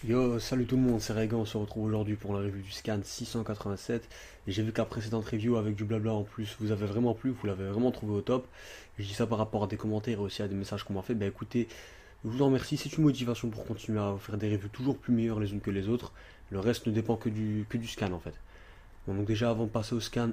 Yo, salut tout le monde, c'est Regan, on se retrouve aujourd'hui pour la review du scan 687 et j'ai vu que la précédente review avec du blabla en plus vous avez vraiment plu, vous l'avez vraiment trouvé au top. Et je dis ça par rapport à des commentaires et aussi à des messages qu'on m'a fait. Bah écoutez, je vous en remercie, c'est une motivation pour continuer à faire des reviews toujours plus meilleures les unes que les autres. Le reste ne dépend que du scan en fait. Bon, donc déjà avant de passer au scan,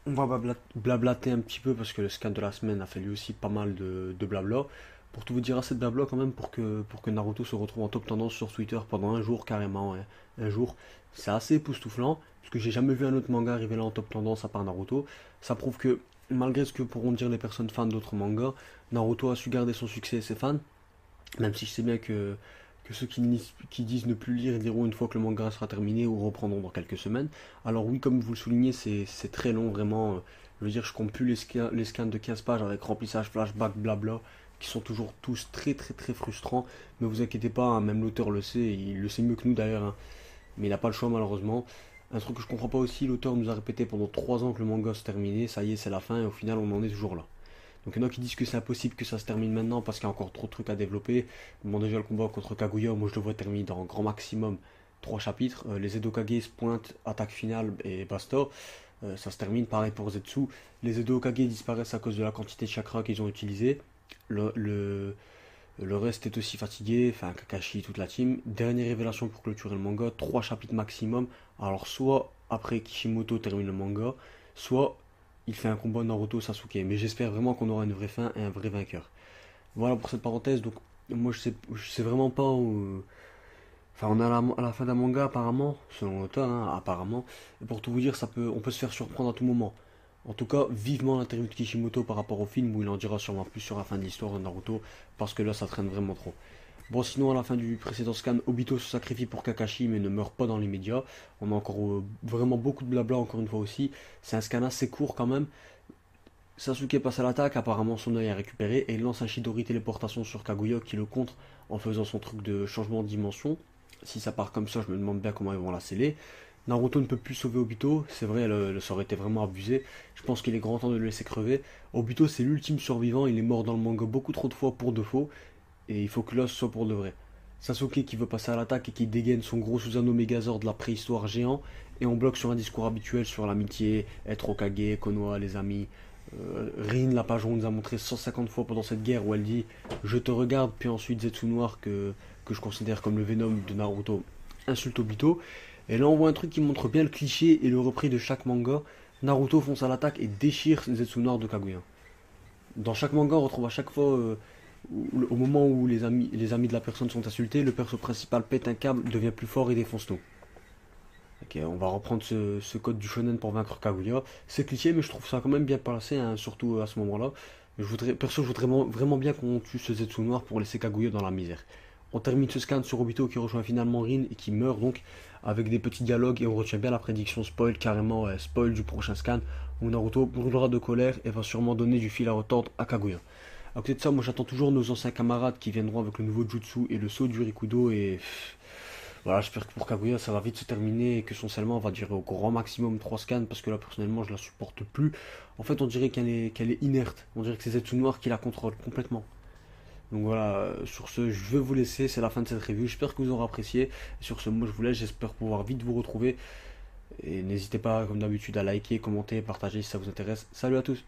on va blablater un petit peu parce que le scan de la semaine a fait lui aussi pas mal de blabla. Pour tout vous dire, assez de blabla quand même pour que Naruto se retrouve en top tendance sur Twitter pendant un jour carrément, hein. Un jour. C'est assez époustouflant parce que j'ai jamais vu un autre manga arriver là en top tendance à part Naruto. Ça prouve que malgré ce que pourront dire les personnes fans d'autres mangas, Naruto a su garder son succès et ses fans. Même si je sais bien que ceux qui disent ne plus lire diront une fois que le manga sera terminé ou reprendront dans quelques semaines. Alors oui, comme vous le soulignez, c'est très long, vraiment. Je veux dire, je compte plus les scans de 15 pages avec remplissage, flashback, blabla, qui sont toujours tous très très très frustrants. Mais vous inquiétez pas, hein, même l'auteur le sait, il le sait mieux que nous d'ailleurs, hein. Mais il n'a pas le choix malheureusement. Un truc que je comprends pas aussi, l'auteur nous a répété pendant 3 ans que le manga se terminait, ça y est, c'est la fin, et au final on en est toujours là. Donc il y en a qui disent que c'est impossible que ça se termine maintenant parce qu'il y a encore trop de trucs à développer. Bon, déjà le combat contre Kaguya, moi je le vois terminer dans grand maximum 3 chapitres. Les Edo Kage se pointent, attaque finale et basta. Ça se termine, pareil pour Zetsu. Les Edo Kage disparaissent à cause de la quantité de chakra qu'ils ont utilisé. Le, le, le reste est aussi fatigué, enfin Kakashi, toute la team. Dernière révélation pour clôturer le manga, 3 chapitres maximum. Alors soit après Kishimoto termine le manga, soit il fait un combat Naruto-Sasuke. Mais j'espère vraiment qu'on aura une vraie fin et un vrai vainqueur. Voilà pour cette parenthèse. Donc moi je sais vraiment pas où. Enfin on est à la fin d'un manga apparemment, selon l'auteur, hein, apparemment. Et pour tout vous dire, on peut se faire surprendre à tout moment. En tout cas, vivement l'interview de Kishimoto par rapport au film où il en dira sûrement plus sur la fin de l'histoire de Naruto, parce que là ça traîne vraiment trop. Bon, sinon, à la fin du précédent scan, Obito se sacrifie pour Kakashi, mais ne meurt pas dans l'immédiat. On a encore vraiment beaucoup de blabla, encore une fois aussi. C'est un scan assez court quand même. Sasuke passe à l'attaque, apparemment son œil est récupéré, et il lance un Chidori téléportation sur Kaguya qui le contre en faisant son truc de changement de dimension. Si ça part comme ça, je me demande bien comment ils vont la sceller. Naruto ne peut plus sauver Obito, c'est vrai, ça aurait été vraiment abusé. Je pense qu'il est grand temps de le laisser crever. Obito, c'est l'ultime survivant, il est mort dans le manga beaucoup trop de fois pour de faux, et il faut que l'os soit pour de vrai. Sasuke qui veut passer à l'attaque et qui dégaine son gros Susanoo Megazord de la préhistoire géant, et on bloque sur un discours habituel sur l'amitié, être Hokage, Konoha, les amis. Rin, la page, on nous a montré 150 fois pendant cette guerre où elle dit je te regarde, puis ensuite Zetsu Noir que je considère comme le Venom de Naruto insulte Obito. Et là on voit un truc qui montre bien le cliché et le repris de chaque manga. Naruto fonce à l'attaque et déchire Zetsu Noir de Kaguya. Dans chaque manga on retrouve à chaque fois au moment où les amis de la personne sont insultés, le perso principal pète un câble, devient plus fort et défonce tout. Ok, on va reprendre ce code du shonen pour vaincre Kaguya. C'est cliché, mais je trouve ça quand même bien placé, hein, surtout à ce moment-là. Perso, je voudrais vraiment bien qu'on tue ce Zetsu noir pour laisser Kaguya dans la misère. On termine ce scan sur Obito qui rejoint finalement Rin et qui meurt donc avec des petits dialogues et on retient bien la prédiction spoil, carrément spoil du prochain scan où Naruto brûlera de colère et va sûrement donner du fil à retordre à Kaguya. À côté de ça, moi j'attends toujours nos anciens camarades qui viendront avec le nouveau jutsu et le saut du Rikudo et voilà, j'espère que pour Kaguya ça va vite se terminer et que son scellement va durer au grand maximum 3 scans parce que là personnellement je la supporte plus. En fait on dirait qu'elle est inerte, on dirait que c'est Zetsu Noir qui la contrôle complètement. Donc voilà, sur ce je vais vous laisser, c'est la fin de cette review, j'espère que vous aurez apprécié. Et sur ce moi je vous laisse, j'espère pouvoir vite vous retrouver. Et n'hésitez pas comme d'habitude à liker, commenter, partager si ça vous intéresse. Salut à tous.